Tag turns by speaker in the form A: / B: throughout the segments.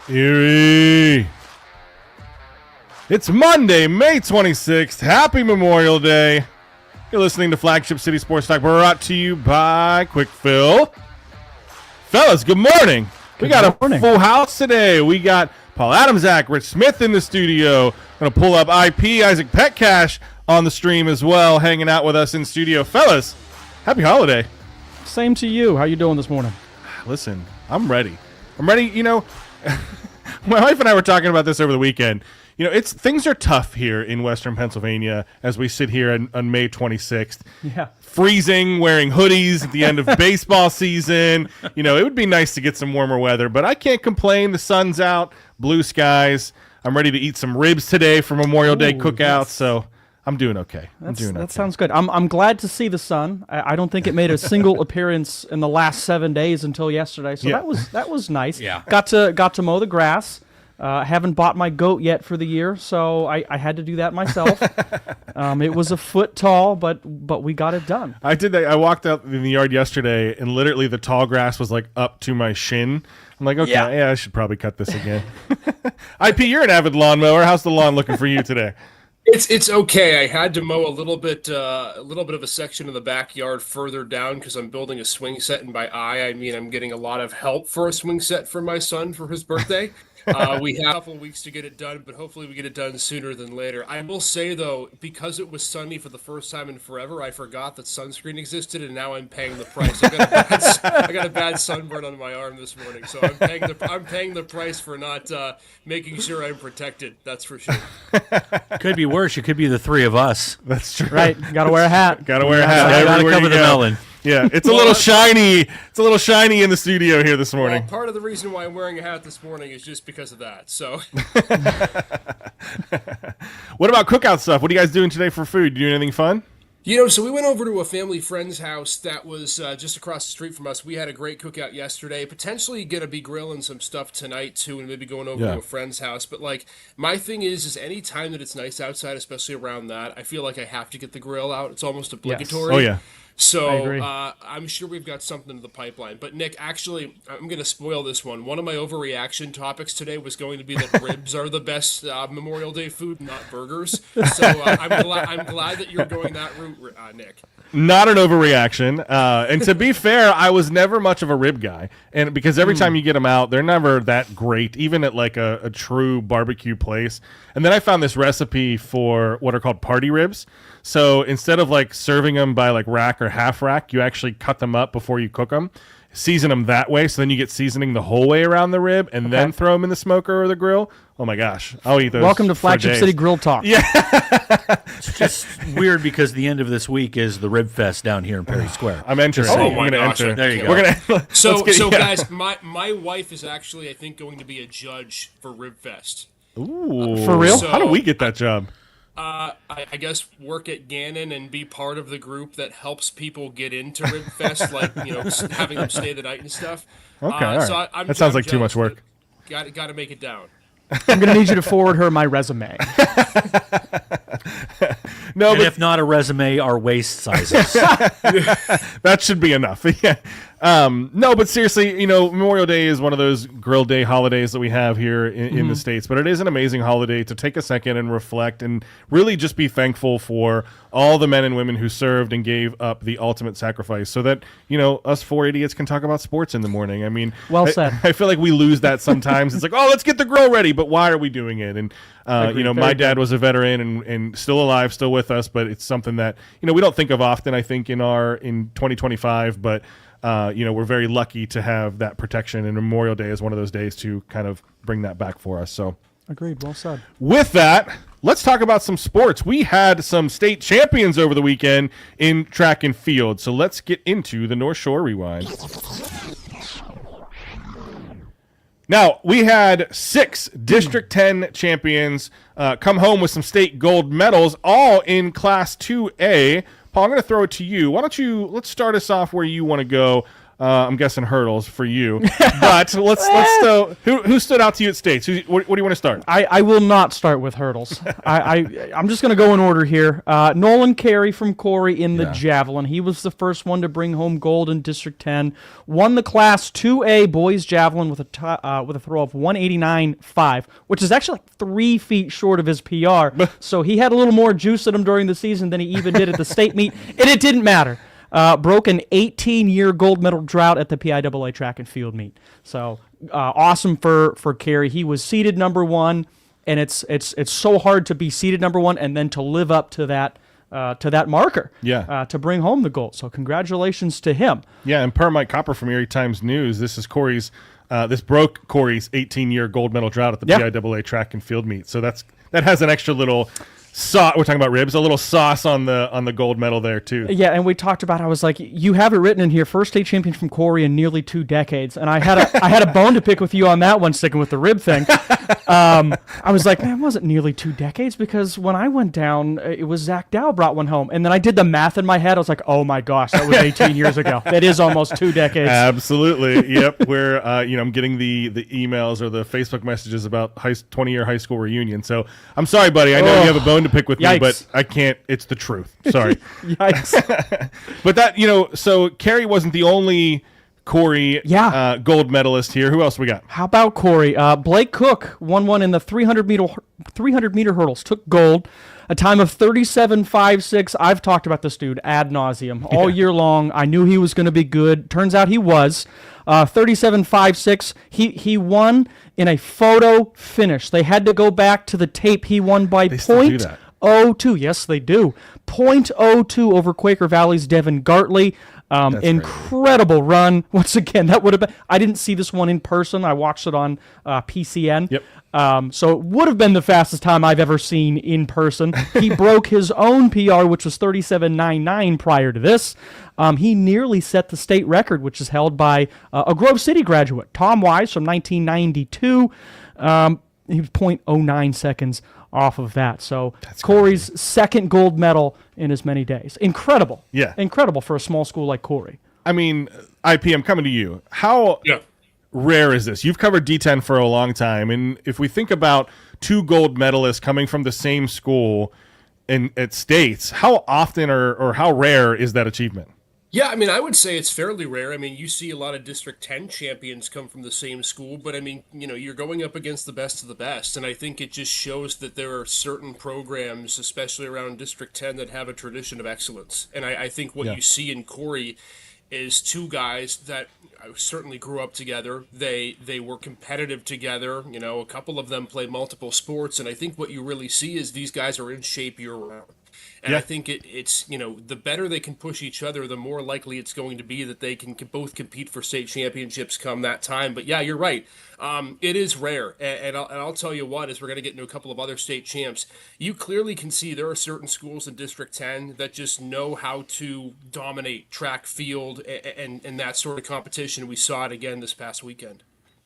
A: Erie. It's Monday, May 26th. Happy Memorial Day. You're listening to Flagship City Sports Talk. We're brought to you by Quick Fill. Fellas, good morning. We got a full house today. We got Paul Adamzak, Rich Smith in the studio. Going to pull up IP, Isaac Petcash on the stream as well, hanging out with us in studio. Fellas, happy holiday.
B: Same to you. How you doing this morning?
A: Listen, I'm ready. You know, my wife and I were talking about this over the weekend. You know, things are tough here in Western Pennsylvania as we sit here on May 26th.
B: Yeah.
A: Freezing, wearing hoodies at the end of baseball season. You know, it would be nice to get some warmer weather, but I can't complain. The sun's out, blue skies. I'm ready to eat some ribs today for Memorial Day cookout, so I'm doing okay.
B: That sounds good. I'm glad to see the sun. I don't think it made a single appearance in the last 7 days until yesterday, so that was nice.
C: Yeah.
B: Got to mow the grass. Haven't bought my goat yet for the year, so I had to do that myself. It was a foot tall, but we got it done.
A: I did that. I walked out in the yard yesterday, and literally the tall grass was like up to my shin. I'm like, okay, yeah I should probably cut this again. IP, you're an avid lawnmower. How's the lawn looking for you today?
C: It's okay. I had to mow a little bit of a section of the backyard further down because I'm building a swing set, and by I mean I'm getting a lot of help for a swing set for my son for his birthday. We have a couple of weeks to get it done, but hopefully we get it done sooner than later. I will say, though, because it was sunny for the first time in forever, I forgot that sunscreen existed, and now I'm paying the price. I got a bad sunburn on my arm this morning, so I'm paying the price for not making sure I'm protected. That's for sure.
D: Could be worse. It could be the three of us.
A: That's true.
B: Right. Got to wear a hat.
A: Got to wear a hat.
D: Got to cover the melon.
A: Yeah, it's a little shiny. It's a little shiny in the studio here this morning.
C: Well, part of the reason why I'm wearing a hat this morning is just because of that. So,
A: what about cookout stuff? What are you guys doing today for food? You doing anything fun?
C: You know, so we went over to a family friend's house that was just across the street from us. We had a great cookout yesterday. Potentially going to be grilling some stuff tonight, too, and maybe going over to a friend's house. But, like, my thing is any time that it's nice outside, especially around that, I feel like I have to get the grill out. It's almost obligatory.
A: Yes. Oh, yeah.
C: So I'm sure we've got something in the pipeline. But, Nick, actually, I'm going to spoil this one. One of my overreaction topics today was going to be that ribs are the best Memorial Day food, not burgers. So I'm glad that you're going that route, Nick.
A: Not an overreaction. And to be fair, I was never much of a rib guy. And because every time you get them out, they're never that great, even at like a true barbecue place. And then I found this recipe for what are called party ribs. So instead of like serving them by like rack or half rack, you actually cut them up before you cook them, season them that way. So then you get seasoning the whole way around the rib and then throw them in the smoker or the grill. Oh my gosh. I'll eat those.
B: Welcome to Flagship City Grill Talk.
A: Yeah.
D: It's just weird because the end of this week is the Rib Fest down here in Perry Square.
A: I'm entering.
C: Oh
A: I'm
C: my
A: going to
C: gosh,
A: enter.
D: There you go.
A: We're gonna,
C: So guys, my wife is actually, I think, going to be a judge for Rib Fest.
A: Ooh.
B: For real?
C: So,
A: how do we get that job?
C: I guess work at Gannon and be part of the group that helps people get into Rib Fest, like, you know, having them stay the night and stuff.
A: Okay, all right.
C: So
A: That sounds like too much work.
C: Got to make it down.
B: I'm going to need you to forward her my resume.
A: No,
D: And if not a resume, our waist sizes.
A: that should be enough. Yeah. No, but seriously, you know, Memorial Day is one of those grill day holidays that we have here in the States, but it is an amazing holiday to take a second and reflect and really just be thankful for all the men and women who served and gave up the ultimate sacrifice so that, you know, us four idiots can talk about sports in the morning. I mean,
B: Well said.
A: I feel like we lose that sometimes. It's like, oh, let's get the grill ready, but why are we doing it? And, you know, my dad was a veteran and still alive, still with us, but it's something that, you know, we don't think of often, I think, in 2025, but you know, we're very lucky to have that protection, and Memorial Day is one of those days to kind of bring that back for us. So,
B: Agreed. Well said.
A: with that, let's talk about some sports. We had some state champions over the weekend in track and field, so let's get into the North Shore Rewind. Now, we had 6 District 10 champions come home with some state gold medals, all in Class 2A. Paul, I'm going to throw it to you. Let's start us off where you want to go. I'm guessing hurdles for you. But let's still. Who stood out to you at states? What do you want to start?
B: I will not start with hurdles. I'm just going to go in order here. Nolan Carey from Corey in the javelin. He was the first one to bring home gold in District 10. Won the Class 2A boys javelin with a throw of 189.5, which is actually like 3 feet short of his PR. So he had a little more juice in him during the season than he even did at the state meet, and it didn't matter. Broke an 18-year gold medal drought at the PIAA track and field meet. So awesome for Carey. He was seeded number 1, and it's so hard to be seeded number 1 and then to live up to that marker. To bring home the gold. So congratulations to him.
A: Yeah, and per Mike Copper from Erie Times News, this is Corey's. This broke Corey's 18-year gold medal drought at the PIAA track and field meet. So that has an extra little. We're talking about ribs, a little sauce on the gold medal there too.
B: Yeah, and we talked about. I was like, you have it written in here, first state champion from Corey in nearly 2 decades, and I had a bone to pick with you on that one, sticking with the rib thing. I was like, man, it wasn't nearly 2 decades because when I went down, it was Zach Dow brought one home, and then I did the math in my head. I was like, oh my gosh, that was 18 years ago. That is almost 2 decades.
A: Absolutely, yep. Where I'm getting the emails or the Facebook messages about 20-year high school reunion. So I'm sorry, buddy. I know you have a bone to pick with
B: Yikes.
A: me, but I can't. It's the truth. Sorry.
B: Yikes.
A: But that, so Carey wasn't the only Corey gold medalist here. Who else we got?
B: How about Corey? Blake Cook won one in the 300 meter hurdles, took gold, a time of 37.56. I've talked about this dude ad nauseum all year long. I knew he was going to be good. Turns out he was. 37.56. He won in a photo finish. They had to go back to the tape. He won by .02. Yes, they do. .02 over Quaker Valley's Devin Gartley. Incredible run. Once again, that would have been. I didn't see this one in person. I watched it on PCN.
A: Yep.
B: So it would have been the fastest time I've ever seen in person. He broke his own PR, which was 37.99 prior to this. He nearly set the state record, which is held by a Grove City graduate, Tom Wise, from 1992. He was .09 seconds off of that. So that's Corey's crazy. Second gold medal in as many days. Incredible.
A: Yeah.
B: Incredible for a small school like Corey.
A: I mean, IP, I'm coming to you. How rare is this? You've covered D10 for a long time, and if we think about 2 gold medalists coming from the same school at states, how often or how rare is that achievement?
C: Yeah, I mean, I would say it's fairly rare. I mean, you see a lot of District 10 champions come from the same school, but I mean, you're going up against the best of the best, and I think it just shows that there are certain programs, especially around District 10, that have a tradition of excellence. And I think what you see in Corey is 2 guys that certainly grew up together. They were competitive together. A couple of them play multiple sports, and I think what you really see is these guys are in shape year-round. And I think it's the better they can push each other, the more likely it's going to be that they can both compete for state championships come that time. But yeah, you're right. It is rare. And I'll tell you what, as we're going to get into a couple of other state champs, you clearly can see there are certain schools in District 10 that just know how to dominate track, field, and that sort of competition. We saw it again this past weekend.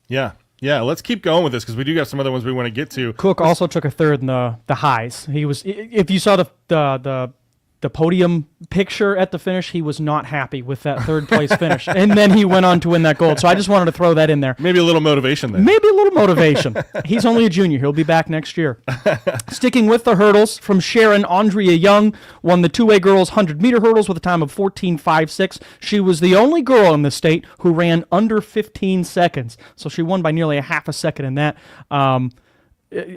A: Yeah. Yeah, let's keep going with this because we do got some other ones we want to get to.
B: Cook also took a third in the highs. He was, if you saw the podium picture at the finish, he was not happy with that third place finish, and then he went on to win that gold. So I just wanted to throw that in there.
A: Maybe a little motivation there.
B: Maybe a little motivation. He's only a junior. He'll be back next year. Sticking with the hurdles, from Sharon, Andrea Young won the 2A girls 100-meter hurdles with a time of 14.56. She was the only girl in the state who ran under 15 seconds, so she won by nearly a half a second in that.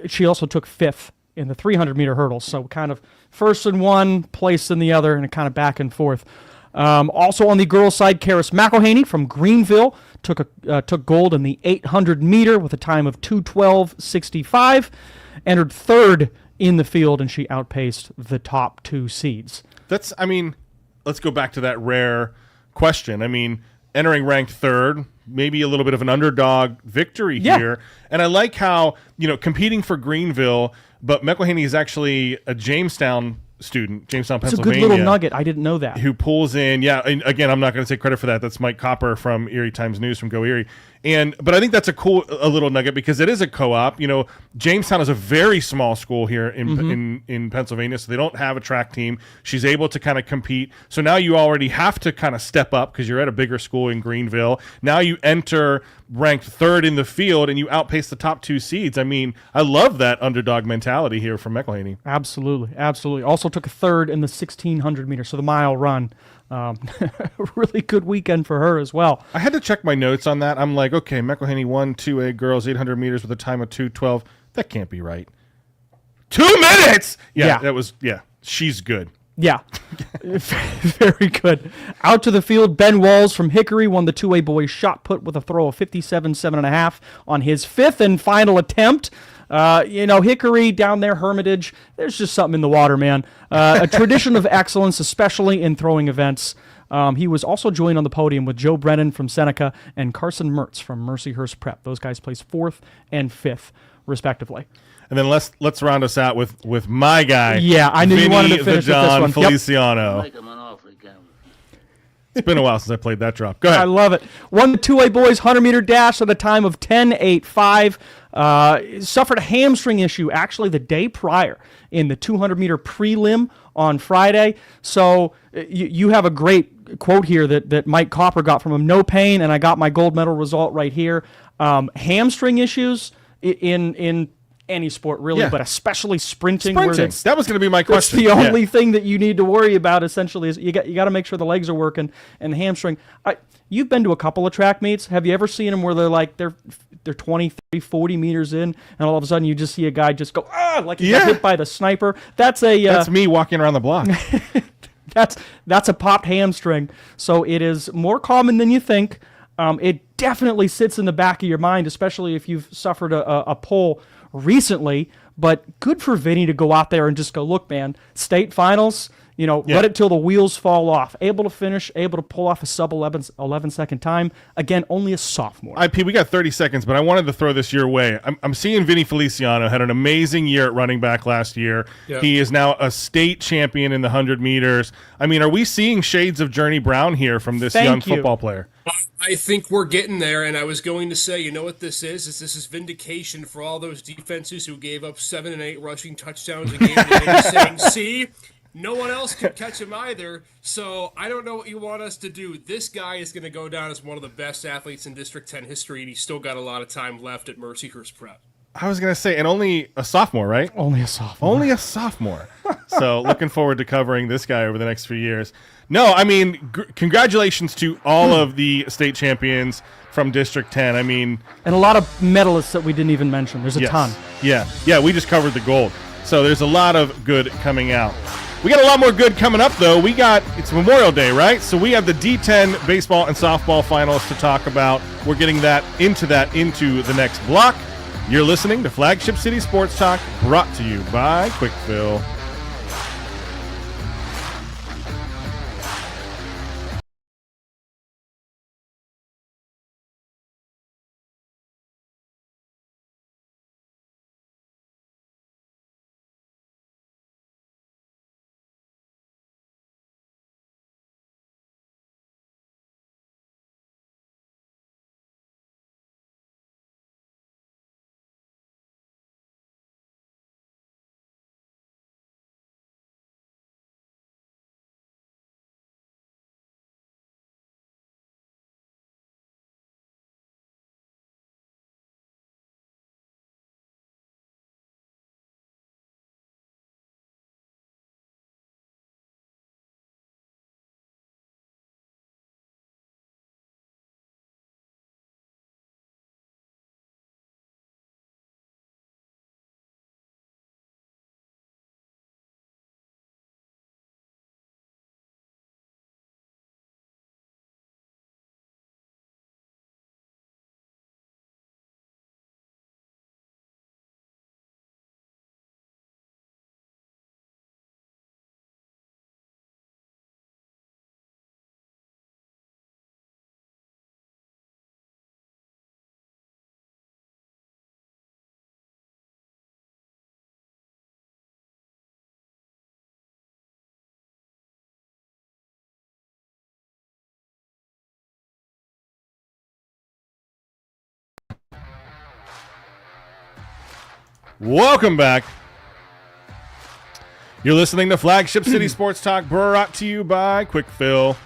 B: She also took 5th in the 300-meter hurdles, so kind of first in one, place in the other, and kind of back and forth. Also on the girls' side, Karis McElhaney from Greenville took gold in the 800-meter with a time of 2:12.65, entered 3rd in the field, and she outpaced the top 2 seeds.
A: Let's go back to that rare question. I mean, entering ranked 3rd, maybe a little bit of an underdog victory here. And I like how, competing for Greenville, but McElhaney is actually a Jamestown student, Jamestown, Pennsylvania.
B: It's a good little nugget. I didn't know that.
A: Who pulls in, and again, I'm not going to take credit for that. That's Mike Copper from Erie Times News from Go Erie. But I think that's a little nugget because it is a co-op. You know, Jamestown is a very small school here in Pennsylvania, so they don't have a track team. She's able to kind of compete. So now you already have to kind of step up because you're at a bigger school in Greenville. Now you enter ranked third in the field and you outpace the top 2 seeds. I mean, I love that underdog mentality here from McElhaney.
B: Absolutely, absolutely. Also took a third in the 1,600 meters, so the mile run. Really good weekend for her as well.
A: I had to check my notes on that. I'm like, okay, McElhaney won 2A girls 800 meters with a time of 2:12. That can't be right. 2 minutes. Yeah, that was. Yeah, she's good.
B: Yeah, very good. Out to the field, Ben Walls from Hickory won the 2A boys shot put with a throw of 57.7.5 on his 5th and final attempt. Hickory down there, Hermitage, there's just something in the water, man. A tradition of excellence, especially in throwing events. He was also joined on the podium with Joe Brennan from Seneca and Carson Mertz from Mercyhurst Prep. Those guys placed 4th and 5th, respectively.
A: And then let's round us out with my guy.
B: Yeah, I knew
A: Vinny
B: you wanted to finish
A: the Don
B: with this one.
A: Feliciano. It's been a while since I played that drop. Go ahead.
B: I love it. Won the 2A boys 100-meter dash at a time of 10.85. Suffered a hamstring issue actually the day prior in the 200-meter prelim on Friday. So you have a great quote here that Mike Copper got from him. No pain, and I got my gold medal result right here. Hamstring issues in any sport really, but especially sprinting. Where
A: that was going to be my question.
B: That's the only thing that you need to worry about essentially is you got to make sure the legs are working and the hamstring. You've been to a couple of track meets. Have you ever seen them where they're 20, 30, 40 meters in and all of a sudden you just see a guy just go, like he got hit by the sniper? That's
A: me walking around the block.
B: That's a popped hamstring. So it is more common than you think. It definitely sits in the back of your mind, especially if you've suffered a pull recently. But good for Vinny to go out there and just go, look, man, state finals, let it till the wheels fall off. Able to finish, able to pull off a sub 11 second time. Again, only a sophomore.
A: IP, we got 30 seconds, but I wanted to throw this your way. I'm seeing Vinny Feliciano had an amazing year at running back last year. Yep. He is now a state champion in the 100 meters. I mean, are we seeing shades of Journey Brown here from this young football player?
C: I think we're getting there, and I was going to say, you know what this is? This is vindication for all those defenses who gave up 7 and 8 rushing touchdowns a game today, saying, see, no one else can catch him either, so I don't know what you want us to do. This guy is going to go down as one of the best athletes in District 10 history, and he's still got a lot of time left at Mercyhurst Prep.
A: I was going to say, and only a sophomore, right?
B: Only a sophomore.
A: Only a sophomore. So looking forward to covering this guy over the next few years. No, I mean, congratulations to all of the state champions from District 10. I mean,
B: and a lot of medalists that we didn't even mention. There's a ton.
A: Yeah, we just covered the gold. So there's a lot of good coming out. We got a lot more good coming up, though. It's Memorial Day, right? So we have the D10 baseball and softball finals to talk about. We're getting into the next block. You're listening to Flagship City Sports Talk, brought to you by Quickfill. Welcome back. You're listening to Flagship City Sports Talk, brought to you by Quick Fill.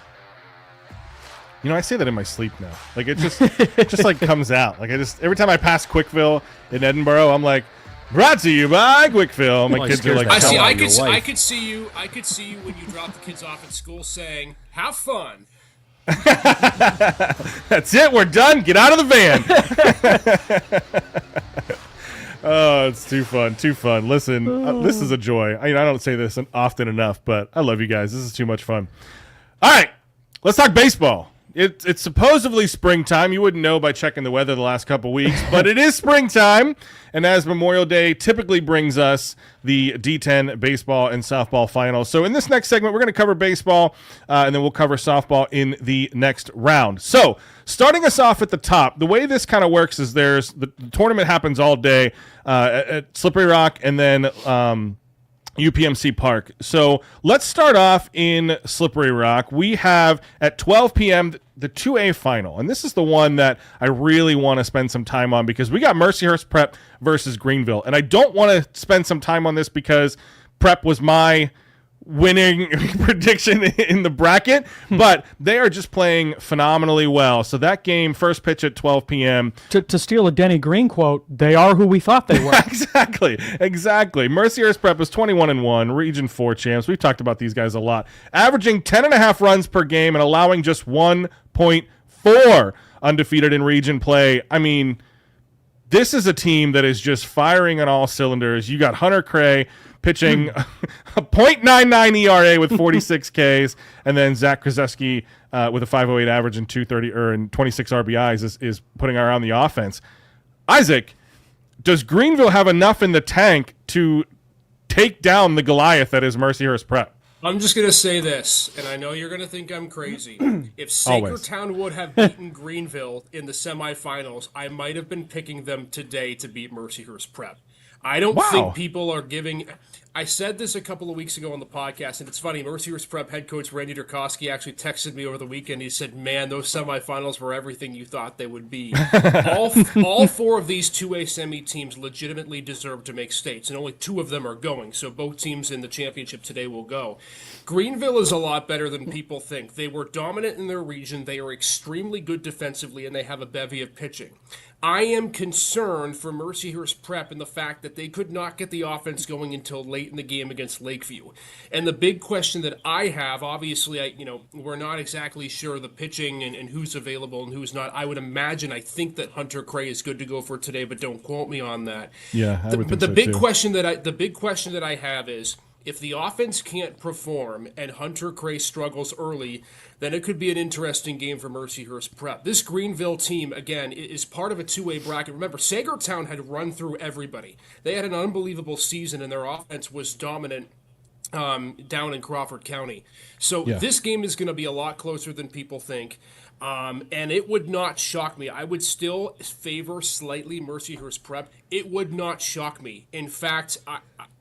A: You know, I say that in my sleep now. Like it just like comes out. Like every time I pass Quickville in Edinburgh, I'm like, brought to you by Quickville. My kids are like,
C: I could see you when you drop the kids off at school saying, "Have fun."
A: That's it. We're done. Get out of the van. Oh, it's too fun. Too fun. Listen, this is a joy. I don't say this often enough, but I love you guys. This is too much fun. All right, let's talk baseball. It's supposedly springtime. You wouldn't know by checking the weather the last couple weeks, but it is springtime. And as Memorial Day typically brings us the D10 baseball and softball finals. So in this next segment, we're going to cover baseball, and then we'll cover softball in the next round. So starting us off at the top, the way this kind of works is the tournament happens all day at Slippery Rock and then UPMC Park. So let's start off in Slippery Rock. We have at 12 p.m. the 2A final, and this is the one that I really want to spend some time on because we got Mercyhurst Prep versus Greenville, and I don't want to spend some time on this because Prep was my winning prediction in the bracket, but they are just playing phenomenally well. So that game, first pitch at 12 p.m.
B: To steal a Denny Green quote, they are who we thought they were.
A: Exactly. Mercyhurst Prep is 21-1, Region 4 champs. We've talked about these guys a lot. Averaging 10.5 runs per game and allowing just 1.4 undefeated in region play. I mean, this is a team that is just firing on all cylinders. You got Hunter Cray pitching a .99 ERA with 46 Ks, and then Zach Krzyzewski with a 5.08 average and 26 RBIs is putting around the offense. Isaac, does Greenville have enough in the tank to take down the Goliath that is Mercyhurst Prep?
C: I'm just going to say this, and I know you're going to think I'm crazy. If Sagertown would have beaten Greenville in the semifinals, I might have been picking them today to beat Mercyhurst Prep. I don't think people are giving – I said this a couple of weeks ago on the podcast, and it's funny. Mercyhurst Prep head coach Randy Durkowski actually texted me over the weekend. He said, man, those semifinals were everything you thought they would be. all four of these 2A semi teams legitimately deserve to make states, and only two of them are going, so both teams in the championship today will go. Greenville is a lot better than people think. They were dominant in their region. They are extremely good defensively, and they have a bevy of pitching. I am concerned for Mercyhurst Prep in the fact that they could not get the offense going until late in the game against Lakeview. And the big question that I have, obviously, we're not exactly sure the pitching and who's available and who's not. I would imagine, I think that Hunter Cray is good to go for today, but don't quote me on that.
A: Yeah, I would think
C: the
A: so
C: big
A: too.
C: The big question that I have is, if the offense can't perform and Hunter Cray struggles early, then it could be an interesting game for Mercyhurst Prep. This Greenville team, again, is part of a 2A bracket. Remember, Sagertown had run through everybody. They had an unbelievable season, and their offense was dominant down in Crawford County. So this game is going to be a lot closer than people think. And it would not shock me. I would still favor slightly Mercyhurst Prep. It would not shock me. In fact,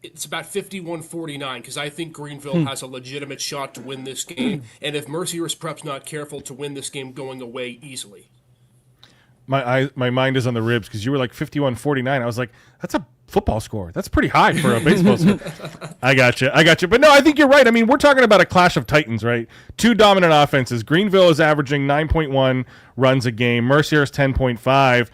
C: it's about 51-49 because I think Greenville has a legitimate shot to win this game. And if Mercyhurst Prep's not careful, to win this game going away easily.
A: My mind is on the ribs because you were like 51-49. I was like, that's a football score. That's pretty high for a baseball score. I got you. But no, I think you're right. I mean, we're talking about a clash of titans, right? Two dominant offenses. Greenville is averaging 9.1 runs a game. Mercyhurst 10.5.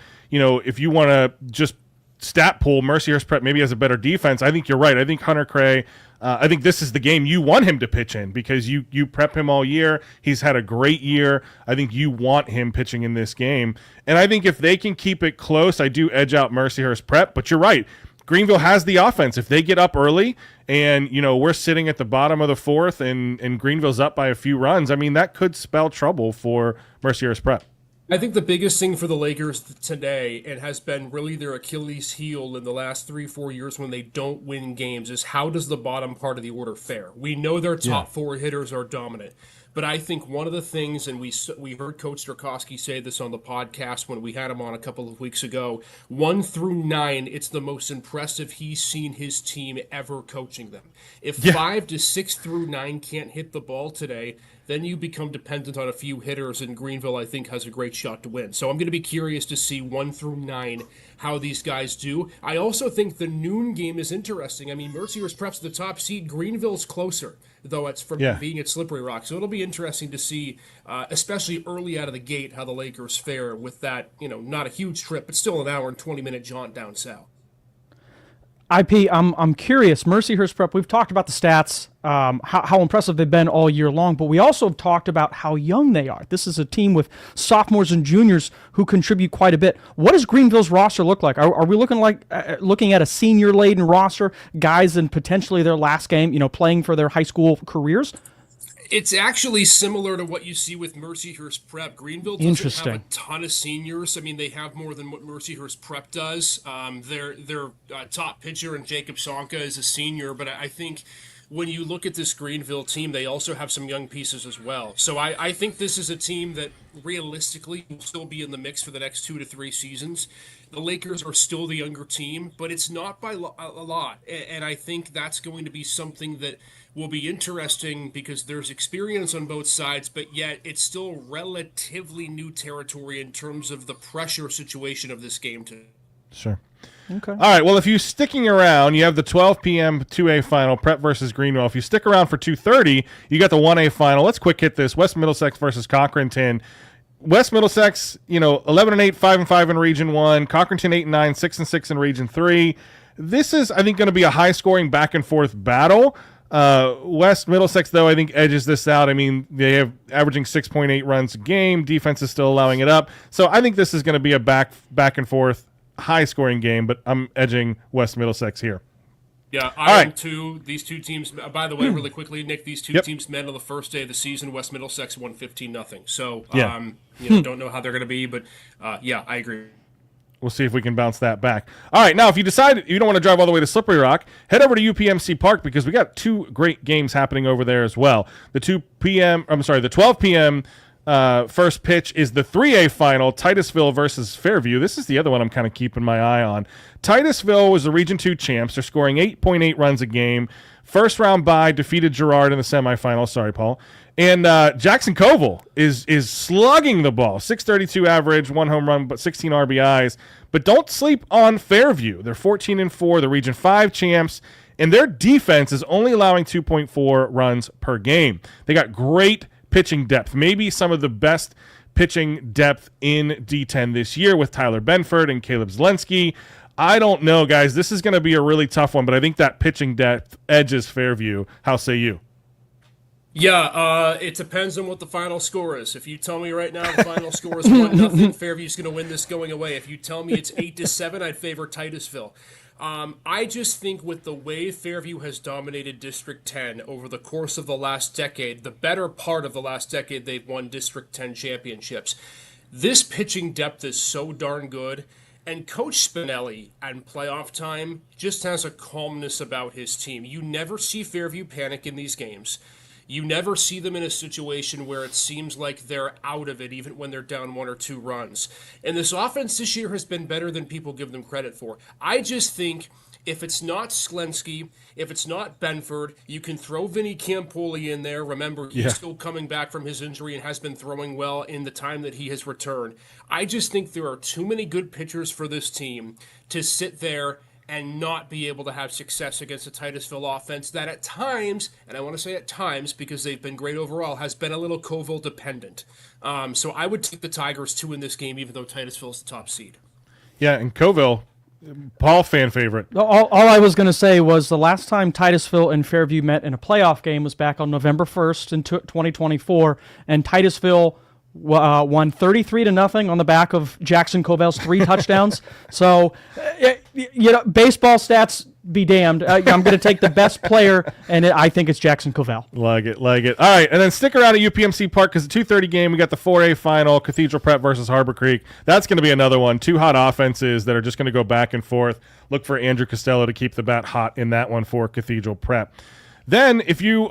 A: If you want to just stat pool, Mercyhurst Prep maybe has a better defense. I think you're right. I think Hunter Cray, I think this is the game you want him to pitch in because you prep him all year. He's had a great year. I think you want him pitching in this game. And I think if they can keep it close, I do edge out Mercyhurst Prep. But you're right. Greenville has the offense. If they get up early and, we're sitting at the bottom of the fourth and Greenville's up by a few runs, I mean, that could spell trouble for Mercyhurst Prep.
C: I think the biggest thing for the Lakers today, and has been really their Achilles heel in the last 3-4 years when they don't win games, is how does the bottom part of the order fare? We know their top four hitters are dominant, but I think one of the things, and we heard Coach Durkowski say this on the podcast when we had him on a couple of weeks ago, 1 through 9, it's the most impressive he's seen his team ever coaching them. If 5 to 6 through 9 can't hit the ball today, then you become dependent on a few hitters, and Greenville, I think, has a great shot to win. So I'm going to be curious to see 1 through 9 how these guys do. I also think the noon game is interesting. I mean, Mercyhurst Prep's the top seed. Greenville's closer, though it's from being at Slippery Rock. So it'll be interesting to see, especially early out of the gate, how the Lakers fare with that, not a huge trip, but still an hour and 20-minute jaunt down south.
B: I'm curious. Mercyhurst Prep, we've talked about the stats, how impressive they've been all year long, but we also have talked about how young they are. This is a team with sophomores and juniors who contribute quite a bit. What does Greenville's roster look like? Are we looking at a senior-laden roster, guys in potentially their last game, playing for their high school careers?
C: It's actually similar to what you see with Mercyhurst Prep. Greenville doesn't have a ton of seniors. I mean, they have more than what Mercyhurst Prep does. Their top pitcher in Jacob Sonka is a senior, but I think when you look at this Greenville team, they also have some young pieces as well. So I think this is a team that realistically will still be in the mix for the next 2 to 3 seasons. The Lakers are still the younger team, but it's not by a lot. And I think that's going to be something that will be interesting because there's experience on both sides, but yet it's still relatively new territory in terms of the pressure situation of this game too.
A: Sure.
B: Okay.
A: All right. Well, if you're sticking around, you have the 12 p.m. 2A final, Prep versus Greenville. If you stick around for 2:30, you got the 1A final. Let's quick hit this. West Middlesex versus Cochranton. West Middlesex, 11-8, 5-5 in Region 1. Cochranton 8-9, 6-6 in Region 3. This is, I think, going to be a high-scoring back-and-forth battle. West Middlesex, though, I think edges this out. I mean, they have averaging 6.8 runs a game. Defense is still allowing it up. So I think this is going to be a back and forth, high-scoring game, but I'm edging West Middlesex here.
C: Yeah, I am too. These two teams, by the way, really quickly, Nick, these two teams met on the first day of the season. West Middlesex won 15-0. So, don't know how they're going to be, but I agree.
A: We'll see if we can bounce that back. All right, now if you decide you don't want to drive all the way to Slippery Rock, head over to UPMC Park because we got 2 great games happening over there as well. The 12 p.m. First pitch is the 3A final, Titusville versus Fairview. This is the other one I'm kind of keeping my eye on. Titusville was the Region 2 champs. They're scoring 8.8 runs a game. First round bye, defeated Girard in the semifinal. Sorry, Paul. And Jackson Coville is slugging the ball. 632 average, 1 home run, but 16 RBIs. But don't sleep on Fairview. They're 14-4, the Region 5 champs, and their defense is only allowing 2.4 runs per game. They got great pitching depth, maybe some of the best pitching depth in D10 this year with Tyler Benford and Caleb Zelensky. I don't know, guys. This is going to be a really tough one, but I think that pitching depth edges Fairview. How say you?
C: Yeah, it depends on what the final score is. If you tell me right now the final score is 1-0, Fairview's going to win this going away. If you tell me it's 8-7, I'd favor Titusville. I just think with the way Fairview has dominated District 10 over the course of the last decade, the better part of the last decade, they've won District 10 championships. This pitching depth is so darn good, and Coach Spinelli at playoff time just has a calmness about his team. You never see Fairview panic in these games. You never see them in a situation where it seems like they're out of it, even when they're down 1 or 2 runs. And this offense this year has been better than people give them credit for. I just think if it's not Sklensky, if it's not Benford, you can throw Vinny Campoli in there. Remember, he's still coming back from his injury and has been throwing well in the time that he has returned. I just think there are too many good pitchers for this team to sit there and not be able to have success against a Titusville offense that at times, and I want to say at times because they've been great overall, has been a little Coville dependent. So I would take the Tigers to win this game, even though Titusville is the top seed.
A: Yeah, and Coville, Paul fan favorite.
B: All I was going to say was the last time Titusville and Fairview met in a playoff game was back on November 1st in 2024, and Titusville won 33-0 on the back of Jackson Coville's 3 touchdowns. So, baseball stats be damned. I'm going to take the best player, and I think it's Jackson Coville.
A: Like it. All right, and then stick around at UPMC Park because the 2:30 game, we got the 4A final, Cathedral Prep versus Harbor Creek. That's going to be another one. 2 hot offenses that are just going to go back and forth. Look for Andrew Costello to keep the bat hot in that one for Cathedral Prep. Then, if you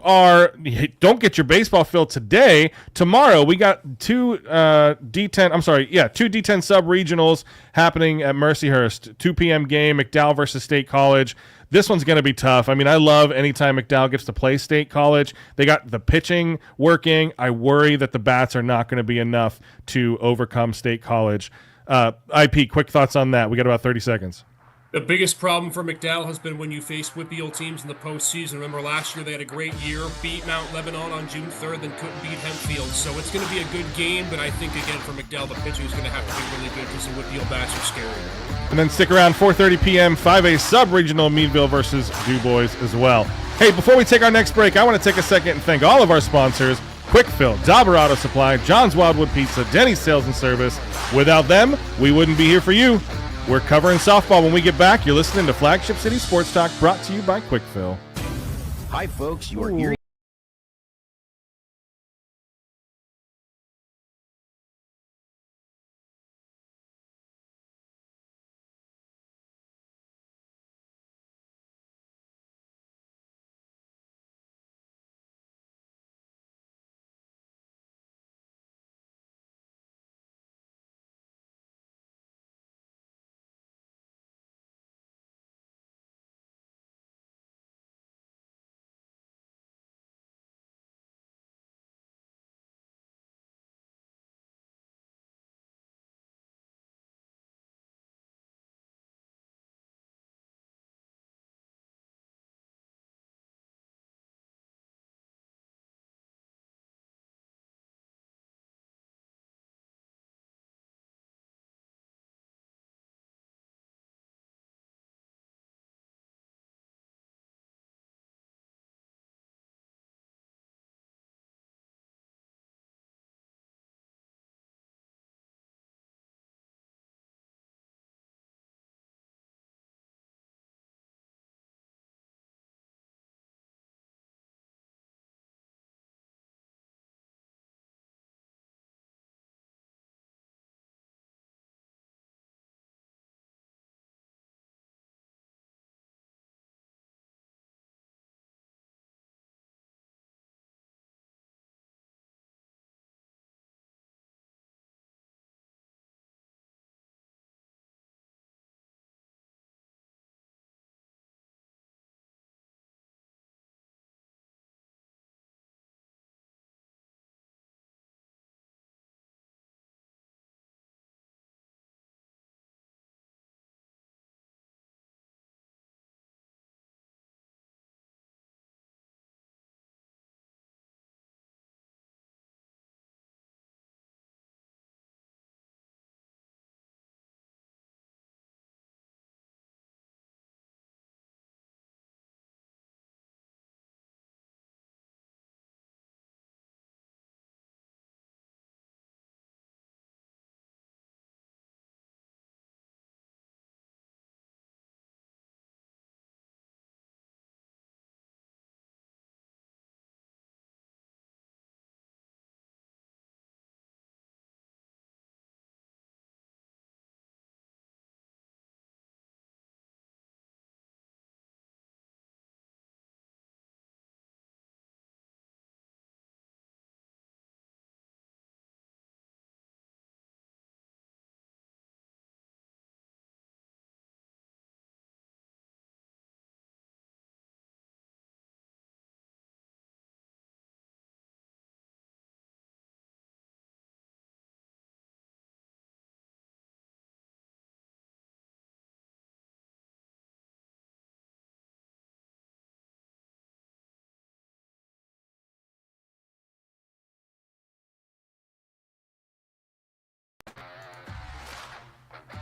A: don't get your baseball fill today, tomorrow we got 2 D10 sub-regionals happening at Mercyhurst. 2 p.m. game, McDowell versus State College. This one's going to be tough. I mean, I love anytime McDowell gets to play State College. They got the pitching working. I worry that the bats are not going to be enough to overcome State College. IP, quick thoughts on that. We got about 30 seconds.
C: The biggest problem for McDowell has been when you face Whitfield teams in the postseason. Remember last year they had a great year, beat Mount Lebanon on June 3rd, then couldn't beat Hempfield. So it's going to be a good game, but I think, again, for McDowell, the pitching is going to have to be really good because the Whitfield bats are scary.
A: And then stick around, 4:30 p.m., 5A sub-regional Meadville versus DuBois as well. Hey, before we take our next break, I want to take a second and thank all of our sponsors, Quick Fill, Dauber Auto Supply, John's Wildwood Pizza, Denny's Sales and Service. Without them, we wouldn't be here for you. We're covering softball when we get back. You're listening to Flagship City Sports Talk, brought to you by Quick Fill.
E: Hi, folks. You are here.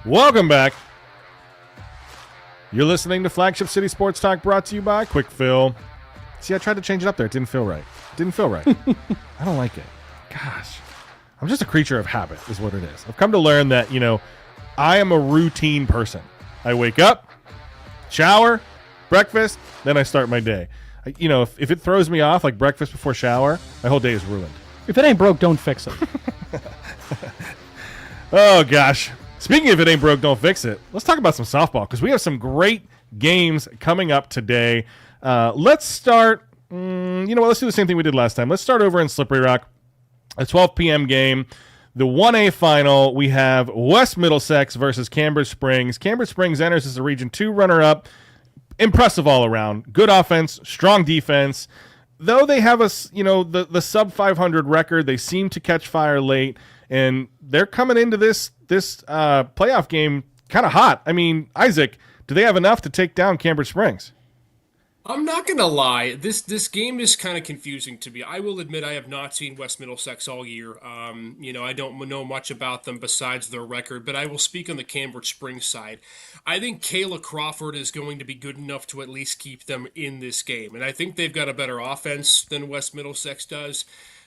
A: Welcome back. You're listening to Flagship City Sports Talk, brought to you by Quick Fill. See, I tried to change it up there. It didn't feel right. I don't like it. Gosh. I'm just a creature of habit is what it is. I've come to learn that, I am a routine person. I wake up, shower, breakfast, then I start my day. If it throws me off, like breakfast before shower, my whole day is ruined.
B: If it ain't broke, don't fix it.
A: Oh, gosh. Speaking of it ain't broke, don't fix it. Let's talk about some softball because we have some great games coming up today. Let's start. Let's do the same thing we did last time. Let's start over in Slippery Rock. A 12 p.m. game. The 1A final, we have West Middlesex versus Cambridge Springs. Cambridge Springs enters as a Region 2 runner-up. Impressive all around. Good offense, strong defense. Though they have the sub 500 record, they seem to catch fire late, and they're coming into this playoff game kind of hot. I mean, Isaac, do they have enough to take down Cambridge Springs?
C: I'm not gonna lie. This game is kind of confusing to me. I will admit I have not seen West Middlesex all year. I don't know much about them besides their record, but I will speak on the Cambridge Springs side. I think Kayla Crawford is going to be good enough to at least keep them in this game, and I think they've got a better offense than West Middlesex does.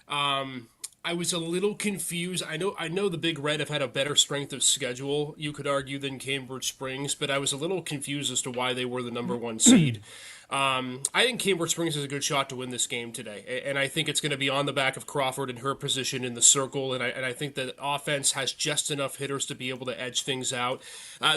C: I was a little confused. I know the Big Red have had a better strength of schedule, you could argue, than Cambridge Springs, but I was a little confused as to why they were the number one seed. I think Cambridge Springs has a good shot to win this game today, and I think it's going to be on the back of Crawford and her position in the circle, and I think that offense has just enough hitters to be able to edge things out.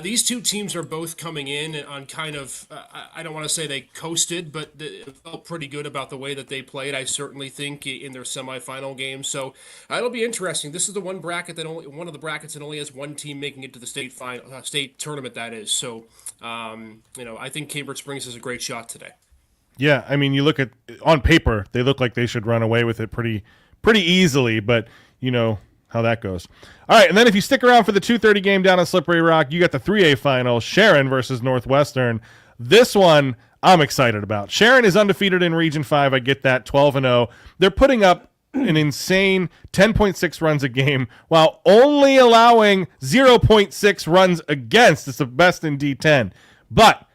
C: These two teams are both coming in on kind of, I don't want to say they coasted, but they felt pretty good about the way that they played, I certainly think, in their semifinal game. So it'll be interesting. This is the one of the brackets that only has one team making it to the state tournament, that is. So, I think Cambridge Springs has a great shot today.
A: Yeah, I mean, you look at on paper, they look like they should run away with it pretty easily, but you know how that goes. All right, and then if you stick around for the 2:30 game down on Slippery Rock, you got the 3A final, Sharon versus Northwestern. This one I'm excited about. Sharon is undefeated in Region 5. I get that, 12-0. They're putting up an insane 10.6 runs a game while only allowing 0.6 runs against. It's the best in D10. But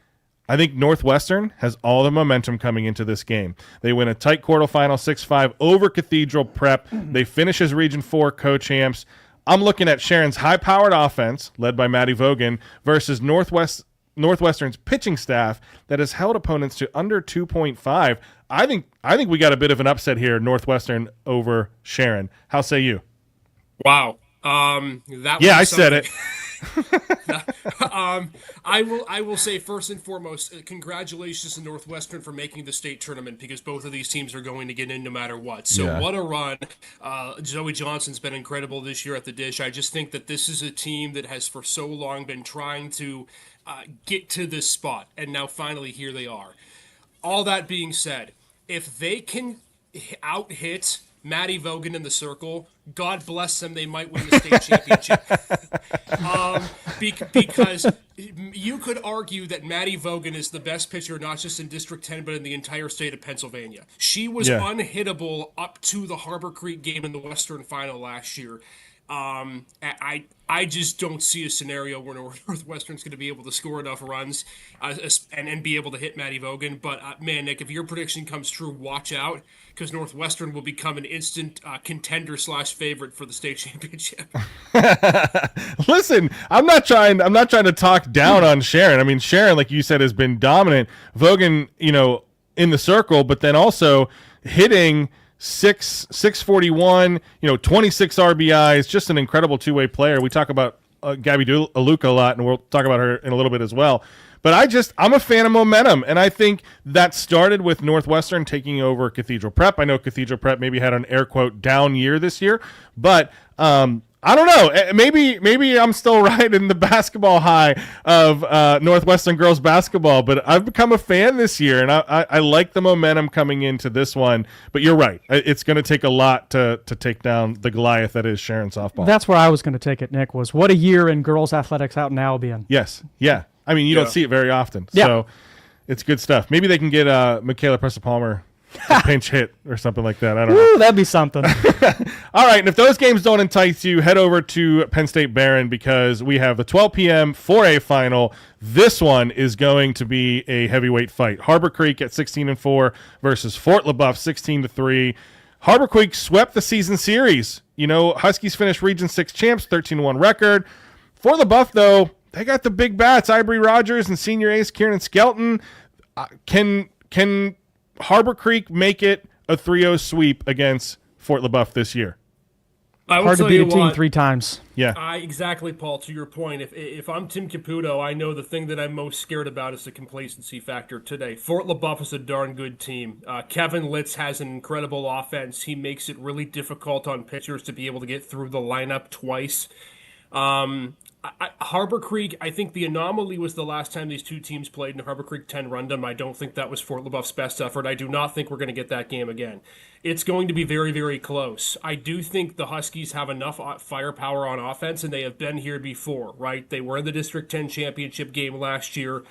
A: I think Northwestern has all the momentum coming into this game. They win a tight quarterfinal 6-5 over Cathedral Prep. They finish as Region 4 co-champs. I'm looking at Sharon's high-powered offense, led by Maddie Vogan, versus Northwestern's pitching staff that has held opponents to under 2.5. I think we got a bit of an upset here, Northwestern over Sharon. How say you?
C: Wow.
A: I said it.
C: I will say first and foremost, congratulations to Northwestern for making the state tournament, because both of these teams are going to get in no matter what. So What a run. Zoe Johnson's been incredible this year at the dish. I just think that this is a team that has for so long been trying to get to this spot, and now finally here they are. All that being said, if they can out-hit Maddie Vogan in the circle, God bless them, they might win the state championship. Because you could argue that Maddie Vogan is the best pitcher, not just in District 10, but in the entire state of Pennsylvania. She was unhittable up to the Harbor Creek game in the Western Final last year. I just don't see a scenario where Northwestern's going to be able to score enough runs and be able to hit Maddie Vogan. But, man, Nick, if your prediction comes true, watch out, because Northwestern will become an instant contender/favorite for the state championship.
A: Listen, I'm not trying to talk down on Sharon. I mean, Sharon, like you said, has been dominant. Vogan, in the circle, but then also hitting 641, 26 RBIs, just an incredible two-way player. We talk about Gabby Aluka a lot, and we'll talk about her in a little bit as well. But I'm a fan of momentum, and I think that started with Northwestern taking over Cathedral Prep. I know Cathedral Prep maybe had an air quote down year this year, but I don't know. Maybe I'm still right in the basketball high of Northwestern girls basketball, but I've become a fan this year, and I like the momentum coming into this one. But you're right. It's going to take a lot to take down the Goliath that is Sharon softball.
B: That's where I was going to take it, Nick, was what a year in girls athletics out in Albion.
A: Yes. Yeah. I mean, you don't see it very often. Yeah. So it's good stuff. Maybe they can get Michaela Pressa-Palmer a pinch hit or something like that. I don't know.
B: That'd be something.
A: All right, and if those games don't entice you, head over to Penn State Barron, because we have the 12 p.m. 4A final. This one is going to be a heavyweight fight. Harbor Creek at 16-4 versus Fort LaBeouf 16-3. Harbor Creek swept the season series. Huskies finished Region 6 champs, 13-1 record. Fort LaBeouf, though, they got the big bats, Ivory Rogers and senior ace Kieran Skelton. Can Harbor Creek make it a 3-0 sweep against Fort LaBeouf this year?
B: Hard to beat a team 3 times.
A: Yeah.
C: Exactly, Paul. To your point, if I'm Tim Caputo, I know the thing that I'm most scared about is the complacency factor today. Fort LaBeouf is a darn good team. Kevin Litz has an incredible offense. He makes it really difficult on pitchers to be able to get through the lineup twice. Harbor Creek, I think the anomaly was the last time these two teams played in Harbor Creek 10 Rundum. I don't think that was Fort LaBeouf's best effort. I do not think we're going to get that game again. It's going to be very, very close. I do think the Huskies have enough firepower on offense, and they have been here before, right? They were in the District 10 championship game last year.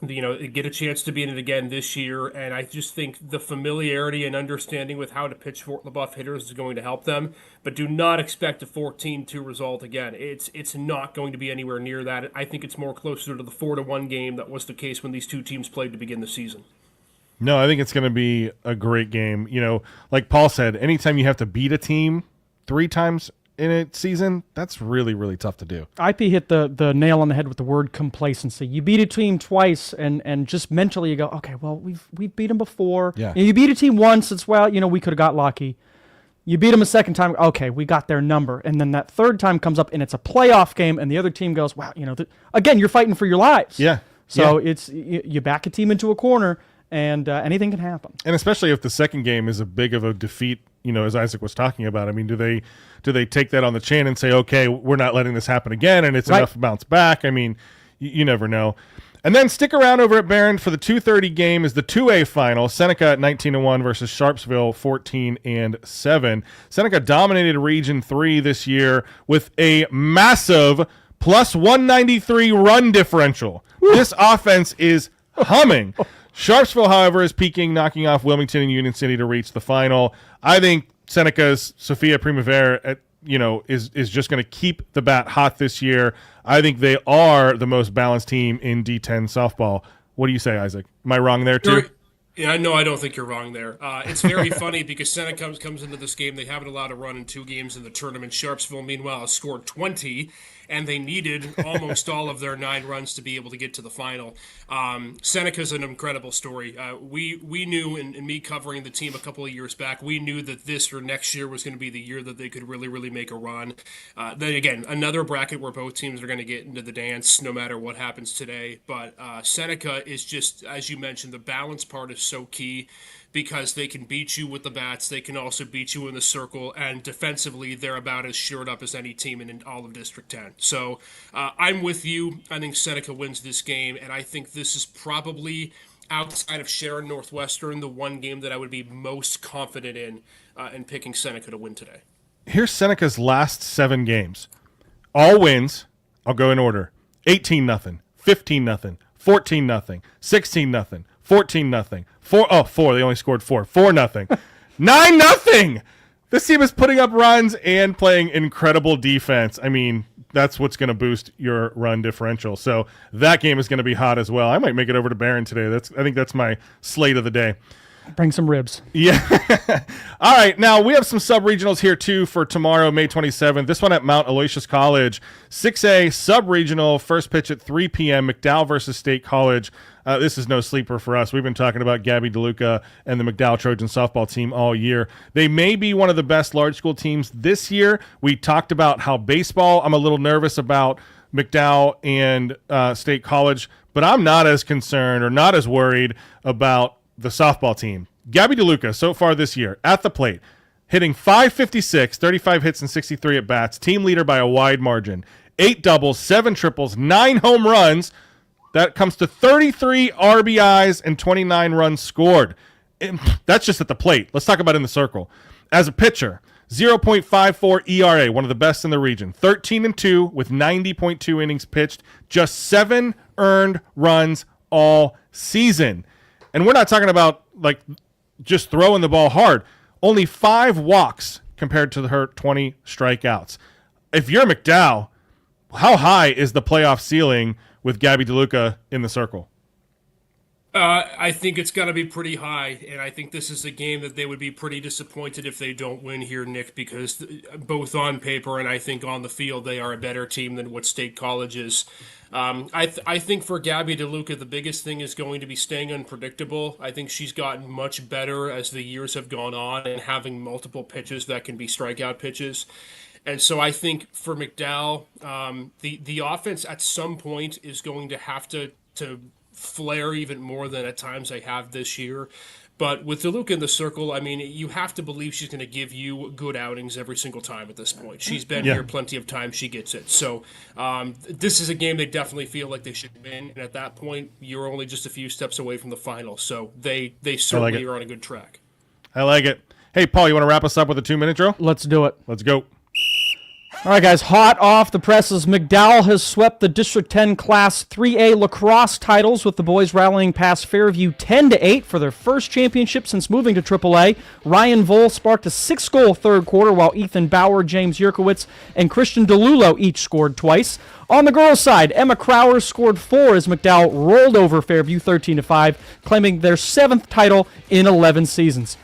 C: Get a chance to be in it again this year, and I just think the familiarity and understanding with how to pitch Fort LaBeouf hitters is going to help them. But do not expect a 14-2 result again. It's not going to be anywhere near that. I think it's more closer to the 4-1 game that was the case when these two teams played to begin the season.
A: No, I think it's going to be a great game. Like Paul said, anytime you have to beat a team 3 times in a season, that's really, really tough to do.
B: IP hit the nail on the head with the word complacency. You beat a team twice, and just mentally you go, okay, well, we've beat them before.
A: Yeah.
B: And you beat a team once, it's, well, we could have got lucky. You beat them a second time, okay, we got their number. And then that third time comes up, and it's a playoff game, and the other team goes, wow, again, you're fighting for your lives.
A: Yeah.
B: So it's you back a team into a corner, and anything can happen.
A: And especially if the second game is a big of a defeat, as Isaac was talking about. I mean, do they take that on the chin and say, okay, we're not letting this happen again, and it's enough to bounce back? I mean, you never know. And then stick around over at Barron for the 2:30 game is the 2A final. Seneca at 19-1 versus Sharpsville 14-7. Seneca dominated Region 3 this year with a massive plus 193 run differential. This offense is humming. Sharpsville, however, is peaking, knocking off Wilmington and Union City to reach the final. I think Seneca's Sophia Primavera, is just going to keep the bat hot this year. I think they are the most balanced team in D10 softball. What do you say, Isaac? Am I wrong there too?
C: Yeah, no, I don't think you're wrong there. It's very funny because Seneca comes into this game. They haven't allowed a run in 2 games in the tournament. Sharpsville, meanwhile, has scored 20, and they needed almost all of their 9 runs to be able to get to the final. Seneca's an incredible story. We knew, and me covering the team a couple of years back, we knew that this or next year was going to be the year that they could really, really make a run. Then again, another bracket where both teams are going to get into the dance no matter what happens today. But Seneca is just, as you mentioned, the balance part is so key, because they can beat you with the bats, they can also beat you in the circle, and defensively they're about as shored up as any team in all of District 10. So I'm with you. I think Seneca wins this game, and I think this is probably, outside of Sharon Northwestern, the one game that I would be most confident in picking Seneca to win today.
A: Here's Seneca's last 7 games. All wins. I'll go in order. 18-0, 15-0, 14-0, 16-0, 14-0, 4. They only scored 4. 4-0, 9-0. This team is putting up runs and playing incredible defense. I mean, that's what's going to boost your run differential. So that game is going to be hot as well. I might make it over to Barron today. I think that's my slate of the day.
B: Bring some ribs.
A: Yeah. All right. Now, we have some sub-regionals here, too, for tomorrow, May 27th. This one at Mount Aloysius College. 6A sub-regional, first pitch at 3 p.m., McDowell versus State College. This is no sleeper for us. We've been talking about Gabby DeLuca and the McDowell Trojan softball team all year. They may be one of the best large school teams this year. We talked about how baseball, I'm a little nervous about McDowell and State College, but I'm not as concerned or not as worried about the softball team. Gabby DeLuca, so far this year, at the plate, hitting .556, 35 hits and 63 at-bats, team leader by a wide margin, 8 doubles, 7 triples, 9 home runs. That comes to 33 RBIs and 29 runs scored. That's just at the plate. Let's talk about in the circle. As a pitcher, 0.54 ERA, one of the best in the region. 13-2 with 90.2 innings pitched, just 7 earned runs all season. And we're not talking about just throwing the ball hard. Only 5 walks compared to her 20 strikeouts. If you're McDowell, how high is the playoff ceiling with Gabby DeLuca in the circle?
C: I think it's got to be pretty high, and I think this is a game that they would be pretty disappointed if they don't win here, Nick, because both on paper and I think on the field, they are a better team than what State College is. I think for Gabby DeLuca, the biggest thing is going to be staying unpredictable. I think she's gotten much better as the years have gone on and having multiple pitches that can be strikeout pitches. And so I think for McDowell, the offense at some point is going to have to flare even more than at times they have this year. But with DeLuca in the circle, I mean, you have to believe she's going to give you good outings every single time at this point. She's been
A: Yeah.
C: here plenty of times. She gets it. So this is a game they definitely feel like they should win. And at that point, you're only just a few steps away from the final. So they certainly are on a good track.
A: I like it. Hey, Paul, you want to wrap us up with a 2-minute drill?
B: Let's do it.
A: Let's go.
B: All right, guys, hot off the presses, McDowell has swept the District 10 Class 3A lacrosse titles, with the boys rallying past Fairview 10-8 for their first championship since moving to AAA. Ryan Vole sparked a 6-goal third quarter, while Ethan Bauer, James Yurkowitz, and Christian DeLulo each scored twice. On the girls' side, Emma Crowers scored 4 as McDowell rolled over Fairview 13-5, claiming their 7th title in 11 seasons.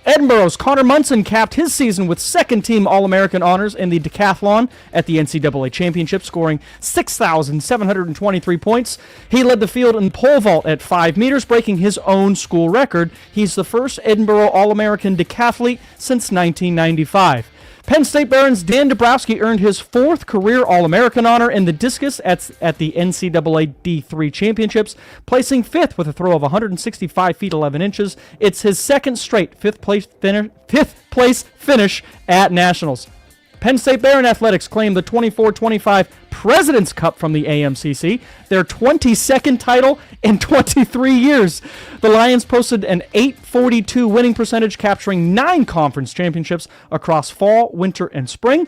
B: Edinburgh's Connor Munson capped his season with second-team All-American honors in the decathlon at the NCAA Championship, scoring 6,723 points. He led the field in pole vault at 5 meters, breaking his own school record. He's the first Edinburgh All-American decathlete since 1995. Penn State Barons Dan Dabrowski earned his 4th career All-American honor in the discus at the NCAA D3 Championships, placing 5th with a throw of 165 feet 11 inches. It's his 2nd straight 5th place finish at Nationals. Penn State Baron Athletics claimed the 24-25 President's Cup from the AMCC, their 22nd title in 23 years. The Lions posted an .842 winning percentage, capturing 9 conference championships across fall, winter, and spring.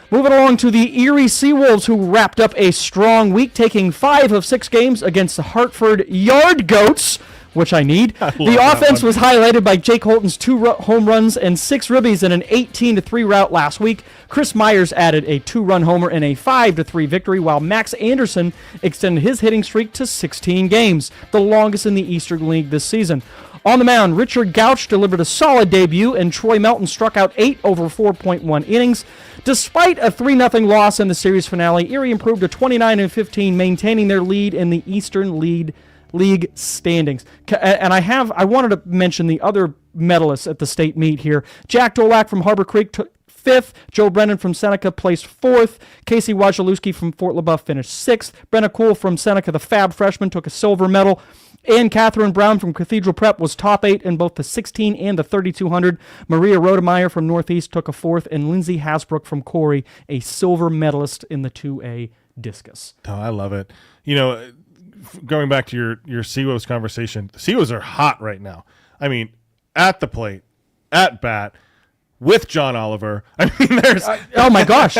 B: Moving along to the Erie Seawolves, who wrapped up a strong week, taking 5 of 6 games against the Hartford Yard Goats, which I need. The offense was highlighted by Jake Holton's 2 home runs and 6 ribbies in an 18-3 rout last week. Chris Myers added a 2-run homer in a 5-3 victory, while Max Anderson extended his hitting streak to 16 games, the longest in the Eastern League this season. On the mound, Richard Gouch delivered a solid debut, and Troy Melton struck out 8 over 4.1 innings. Despite a 3-0 loss in the series finale, Erie improved to 29-15, maintaining their lead in the Eastern League standings. And I wanted to mention the other medalists at the state meet here. Jack Dolak from Harbor Creek took 5th. Joe Brennan from Seneca placed 4th. Casey Wajalewski from Fort LaBeouf finished 6th. Brenna Cool from Seneca, the fab freshman, took a silver medal. And Catherine Brown from Cathedral Prep was top 8 in both the 16 and the 3200. Maria Rodemeyer from Northeast took a 4th, and Lindsay Hasbrook from Corey, a silver medalist in the 2A discus.
A: Oh, I love it. You know, going back to your Seawolves conversation, the Seawolves are hot right now. I mean, at the plate, at bat, with John Oliver. I mean, there's...
B: oh, my gosh.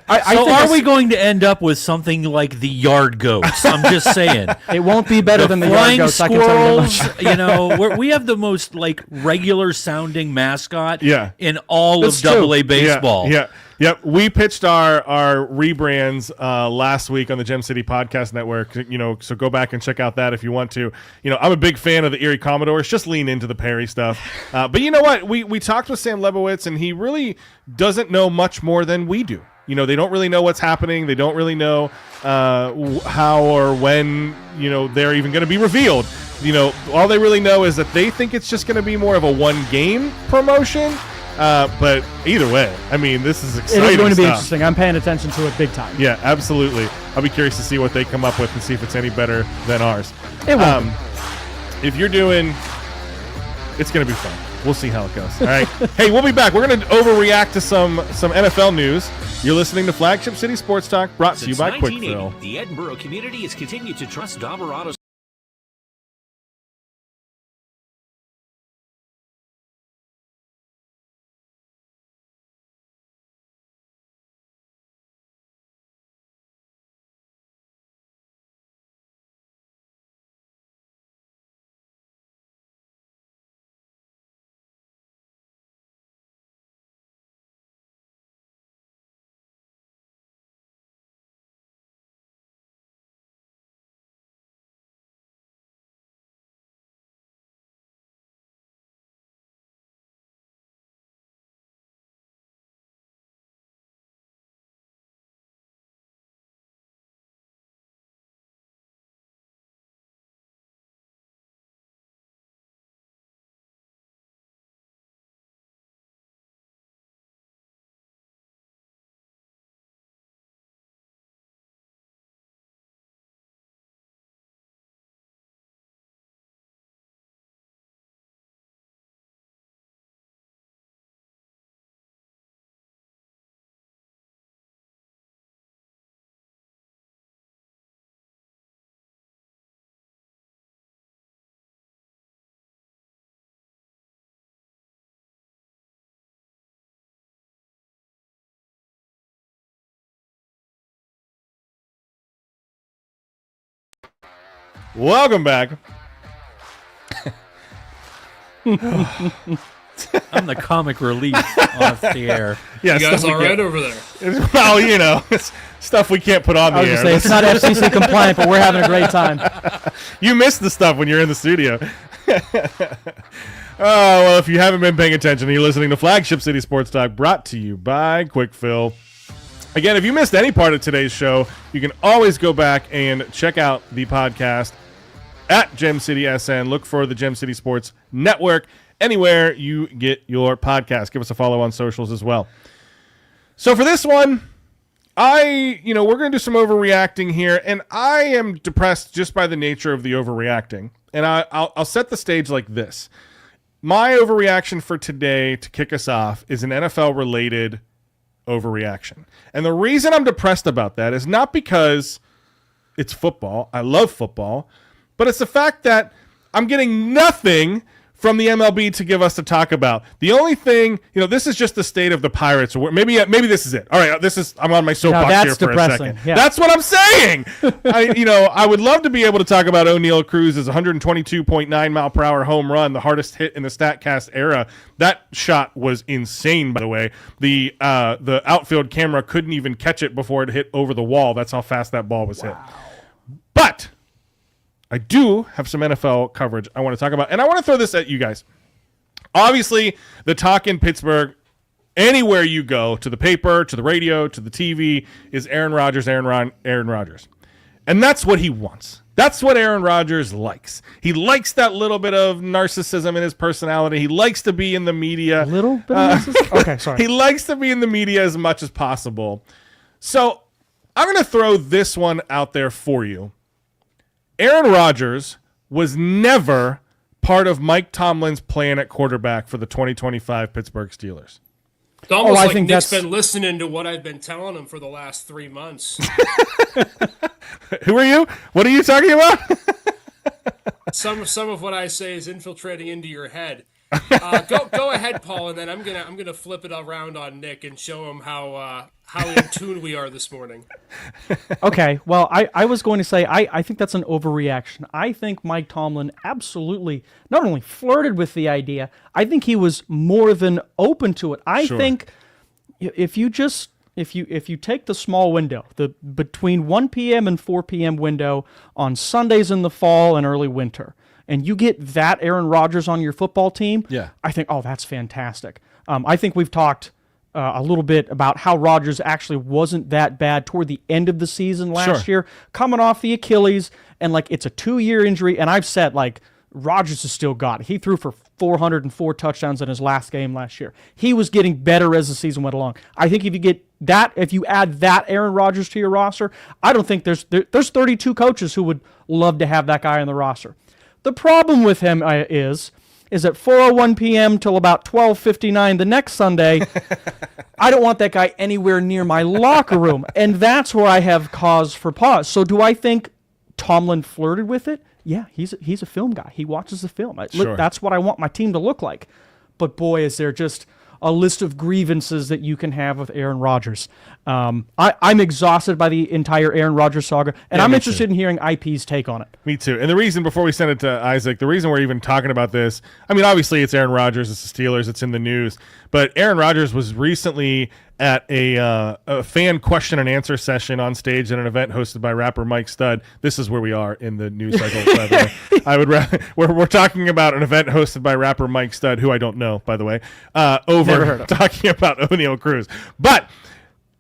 D: Are we going to end up with something like the Yard Goats? I'm just saying.
B: It won't be better than the Yard
D: Flying
B: Goats, I can tell you that
D: Squirrels, you know, we have the most, like, regular-sounding mascot in all
B: That's
D: of Double-A baseball.
A: Yeah. Yep, we pitched our rebrands last week on the Gem City Podcast Network. You know, so go back and check out that if you want to. You know, I'm a big fan of the Erie Commodores. Just lean into the Perry stuff. But you know what? We talked with Sam Lebowitz, and he really doesn't know much more than we do. You know, they don't really know what's happening. They don't really know how or when, you know, they're even going to be revealed. You know, all they really know is that they think it's just going to be more of a one-game promotion. But either way, I mean, this is exciting.
B: It is going to be
A: stuff.
B: interesting. I'm paying attention to it big time.
A: Yeah, absolutely. I'll be curious to see what they come up with and see if it's any better than ours.
B: It won't.
A: If you're doing, it's going to be fun. We'll see how it goes. All right. Hey, we'll be back. We're going to overreact to some NFL news. You're listening to Flagship City Sports Talk, brought to you by Quickfill.
F: The Edinburgh community has continued to trust Alvarado's
A: Welcome back.
D: I'm the comic relief off the air.
A: Yeah,
C: You guys
A: stuff we
C: all right
A: can't-
C: over there?
A: Well, you know, it's stuff we can't put on
B: I
A: the
B: was
A: air.
B: going to say, it's not FCC compliant, but we're having a great time.
A: You miss the stuff when you're in the studio. Oh, well, if you haven't been paying attention, you're listening to Flagship City Sports Talk, brought to you by Quick Fill. Again, if you missed any part of today's show, you can always go back and check out the podcast at Gem City SN. Look for the Gem City Sports Network anywhere you get your podcast. Give us a follow on socials as well. So for this one, we're going to do some overreacting here, and I am depressed just by the nature of the overreacting. And I'll set the stage like this. My overreaction for today to kick us off is an NFL-related overreaction. And the reason I'm depressed about that is not because it's football. I love football. But it's the fact that I'm getting nothing from the MLB to give us to talk about. The only thing, this is just the state of the Pirates. Maybe this is it. All right, I'm on my soapbox here for
B: depressing.
A: a second.
B: Yeah.
A: That's what I'm saying. I would love to be able to talk about O'Neal Cruz's 122.9 mile per hour home run, the hardest hit in the StatCast era. That shot was insane, by the way. The outfield camera couldn't even catch it before it hit over the wall. That's how fast that ball was hit. But I do have some NFL coverage I want to talk about, and I want to throw this at you guys. Obviously, the talk in Pittsburgh, anywhere you go, to the paper, to the radio, to the TV, is Aaron Rodgers, Aaron Rodgers. And that's what he wants. That's what Aaron Rodgers likes. He likes that little bit of narcissism in his personality. He likes to be in the media.
B: Little bit of narcissism? Okay, sorry.
A: He likes to be in the media as much as possible. So I'm going to throw this one out there for you. Aaron Rodgers was never part of Mike Tomlin's plan at quarterback for the 2025 Pittsburgh Steelers.
C: It's almost
B: I
C: like
B: think
C: Nick's
B: that's-
C: been listening to what I've been telling him for the last 3 months.
A: Who are you? What are you talking about?
C: Some of what I say is infiltrating into your head. Go ahead, Paul, and then I'm gonna flip it around on Nick and show him how in tune we are this morning.
B: Okay, well, I was going to say, I think that's an overreaction. I think Mike Tomlin absolutely not only flirted with the idea, I think he was more than open to it. I think if you take the small window, the between 1 p.m. and 4 p.m. window on Sundays in the fall and early winter, and you get that Aaron Rodgers on your football team, I think, that's fantastic. I think we've talked a little bit about how Rodgers actually wasn't that bad toward the end of the season last year, coming off the Achilles, and it's a 2-year injury, and I've said, Rodgers has still got it. He threw for 404 touchdowns in his last game last year. He was getting better as the season went along. I think if you add that Aaron Rodgers to your roster, I don't think there's 32 coaches who would love to have that guy on the roster. The problem with him is at 4:01 p.m. till about 12:59 the next Sunday, I don't want that guy anywhere near my locker room, and that's where I have cause for pause. So do I think Tomlin flirted with it? Yeah, he's a film guy. He watches the film. That's what I want my team to look like. But boy, is there just a list of grievances that you can have with Aaron Rodgers. I'm exhausted by the entire Aaron Rodgers saga, and I'm interested in hearing IP's take on it.
A: Me too. And the reason, before we send it to Isaac, the reason we're even talking about this, obviously it's Aaron Rodgers, it's the Steelers, it's in the news, but Aaron Rodgers was recently at a fan question and answer session on stage at an event hosted by rapper Mike Stud. This is where we are in the news cycle, by the way. We're talking about an event hosted by rapper Mike Stud, who I don't know, by the way, over talking about O'Neal Cruz. But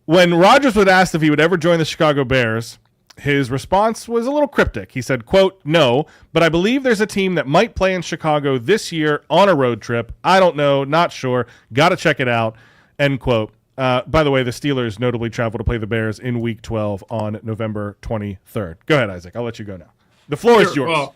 A: when Rodgers was asked if he would ever join the Chicago Bears, his response was a little cryptic. He said, quote, "No, but I believe there's a team that might play in Chicago this year on a road trip. I don't know, not sure. Got to check it out," end quote. By the way, the Steelers notably travel to play the Bears in Week 12 on November 23rd. Go ahead, Isaac. I'll let you go now. The floor is yours.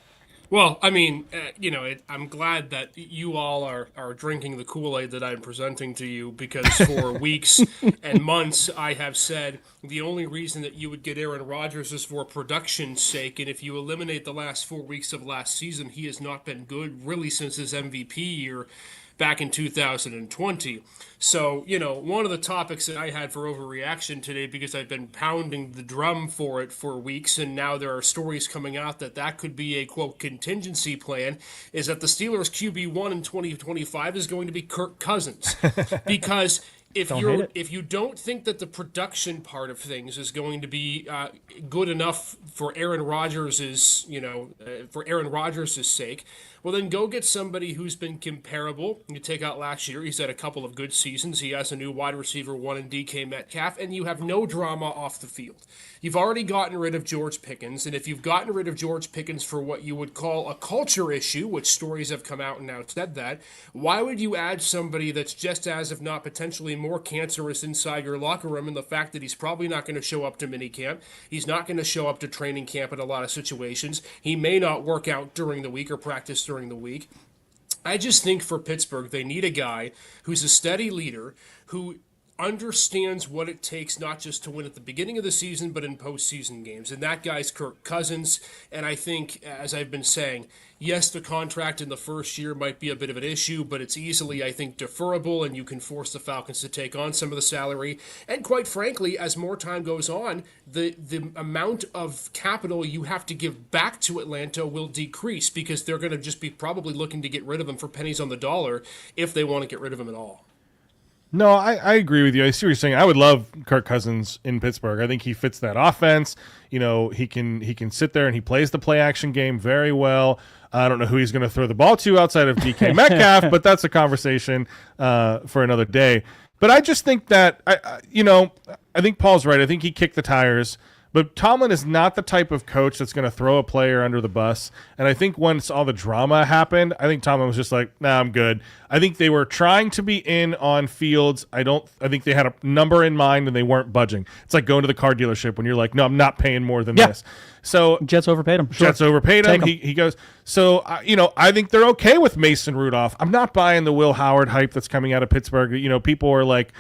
C: Well, I'm glad that you all are drinking the Kool-Aid that I'm presenting to you, because for weeks and months I have said the only reason that you would get Aaron Rodgers is for production's sake, and if you eliminate the last 4 weeks of last season, he has not been good really since his MVP year. back in 2020. So, one of the topics that I had for overreaction today, because I've been pounding the drum for it for weeks, and now there are stories coming out that could be a, quote, contingency plan, is that the Steelers' QB1 in 2025 is going to be Kirk Cousins. Because if you don't think that the production part of things is going to be good enough for Aaron Rodgers' sake, well, then go get somebody who's been comparable. You take out last year; he's had a couple of good seasons. He has a new wide receiver one in DK Metcalf, and you have no drama off the field. You've already gotten rid of George Pickens, and if you've gotten rid of George Pickens for what you would call a culture issue, which stories have come out and now said that, why would you add somebody that's just as, if not potentially more cancerous inside your locker room, and the fact that he's probably not going to show up to minicamp, he's not going to show up to training camp in a lot of situations, he may not work out during the week or practice during the week. I just think for Pittsburgh, they need a guy who's a steady leader, who understands what it takes not just to win at the beginning of the season, but in postseason games. And that guy's Kirk Cousins. And I think, as I've been saying, yes, the contract in the first year might be a bit of an issue, but it's easily, I think, deferrable, and you can force the Falcons to take on some of the salary. And quite frankly, as more time goes on, the amount of capital you have to give back to Atlanta will decrease, because they're going to just be probably looking to get rid of him for pennies on the dollar if they want to get rid of him at all.
A: No, I agree with you. I see what you're saying. I would love Kirk Cousins in Pittsburgh. I think he fits that offense. He can sit there and he plays the play action game very well. I don't know who he's going to throw the ball to outside of DK Metcalf, but that's a conversation for another day. But I just think that I think Paul's right. I think he kicked the tires. But Tomlin is not the type of coach that's going to throw a player under the bus. And I think once all the drama happened, I think Tomlin was just like, nah, I'm good. I think they were trying to be in on Fields. I think they had a number in mind and they weren't budging. It's like going to the car dealership when you're like, no, I'm not paying more than this. So
B: Jets overpaid him.
A: Jets overpaid him. He goes, so, I think they're okay with Mason Rudolph. I'm not buying the Will Howard hype that's coming out of Pittsburgh. People are like,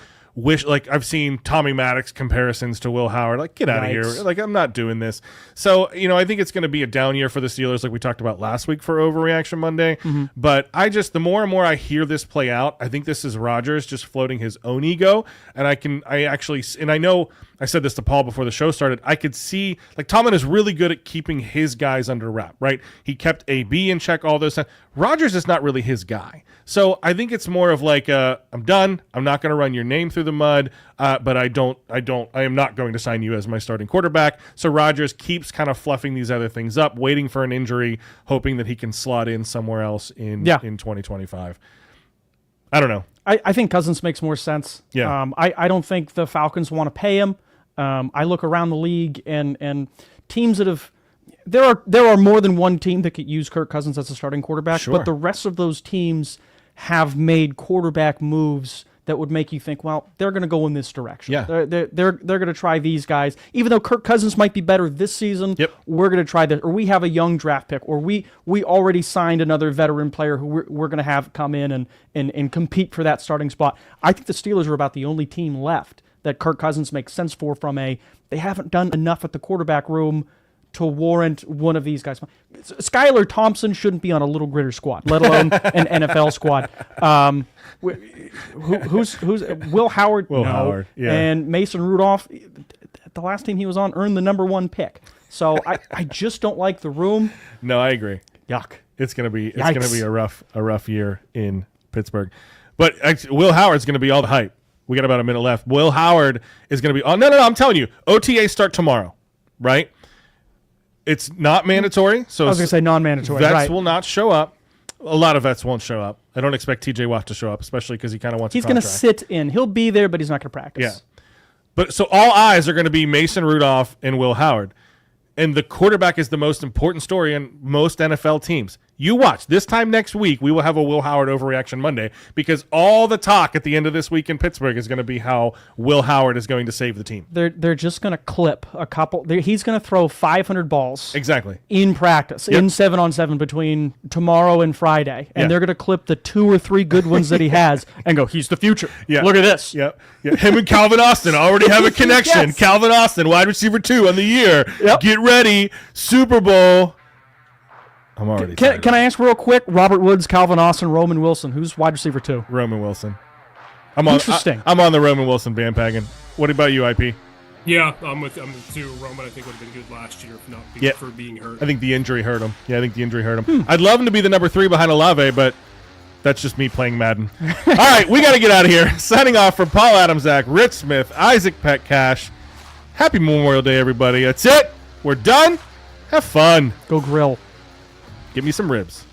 A: I've seen Tommy Maddox comparisons to Will Howard. Like, get out of here. Like, I'm not doing this. So, I think it's going to be a down year for the Steelers, like we talked about last week for Overreaction Monday. Mm-hmm. But the more and more I hear this play out, I think this is Rodgers just floating his own ego. And I know I said this to Paul before the show started. I could see, like, Tomlin is really good at keeping his guys under wrap, right? He kept AB in check all this time. Rodgers is not really his guy. So I think it's more of like, I'm done. I'm not going to run your name through the mud, but I am not going to sign you as my starting quarterback. So Rodgers keeps kind of fluffing these other things up, waiting for an injury, hoping that he can slot in somewhere else in 2025. I don't know.
B: I think Cousins makes more sense.
A: Yeah.
B: I don't think the Falcons want to pay him. I look around the league and teams that have there are more than one team that could use Kirk Cousins as a starting quarterback,
A: sure.
B: But the rest of those teams have made quarterback moves that would make you think, well, they're going to go in this direction.
A: Yeah.
B: They're going to try these guys. Even though Kirk Cousins might be better this season,
A: yep.
B: We're going to try this. Or we have a young draft pick, or we already signed another veteran player who we're going to have come in and compete for that starting spot. I think the Steelers are about the only team left that Kirk Cousins makes sense for they haven't done enough at the quarterback room to warrant one of these guys. Skylar Thompson shouldn't be on a little gritter squad, let alone an NFL squad. Who's Will Howard?
A: Will Howard, yeah.
B: And Mason Rudolph, the last team he was on, earned the number one pick. So I just don't like the room.
A: No, I agree.
B: Yuck.
A: It's gonna be a rough year in Pittsburgh. But Will Howard's gonna be all the hype. We got about a minute left. Will Howard is gonna be. Oh no! I'm telling you, OTA start tomorrow, right? It's not mandatory, so
B: I was going to say non-mandatory.
A: Vets will not show up. A lot of vets won't show up. I don't expect TJ Watt to show up, especially because he kind of wants.
B: He's going to sit in. He'll be there, but he's not going to practice.
A: Yeah, but so all eyes are going to be Mason Rudolph and Will Howard, and the quarterback is the most important story in most NFL teams. You watch. This time next week, we will have a Will Howard Overreaction Monday because all the talk at the end of this week in Pittsburgh is going to be how Will Howard is going to save the team.
B: They're just going to clip a couple. He's going to throw 500 balls.
A: Exactly.
B: In practice, in 7-on-7 between tomorrow and Friday. And they're going to clip the 2 or 3 good ones that he has and go, he's the future.
A: Yeah.
B: Look at this.
A: Yep. Yeah. Him and Calvin Austin already have a connection.
B: Yes.
A: Calvin Austin, wide receiver 2 on the year.
B: Yep.
A: Get ready. Super Bowl. I'm already
B: Can I ask real quick? Robert Woods, Calvin Austin, Roman Wilson. Who's wide receiver 2?
A: Roman Wilson.
B: Interesting.
A: I'm on the Roman Wilson bandwagon. What about you, IP?
C: Yeah, I'm with you. Roman, I think, would have been good last year if not for being hurt.
A: I think the injury hurt him. Yeah, I think the injury hurt him. I'd love him to be the number 3 behind Olave, but that's just me playing Madden. All right, we got to get out of here. Signing off from Paul Adamzak, Rich Smith, Isaac Petcash. Happy Memorial Day, everybody. That's it. We're done. Have fun.
B: Go grill.
A: Give me some ribs.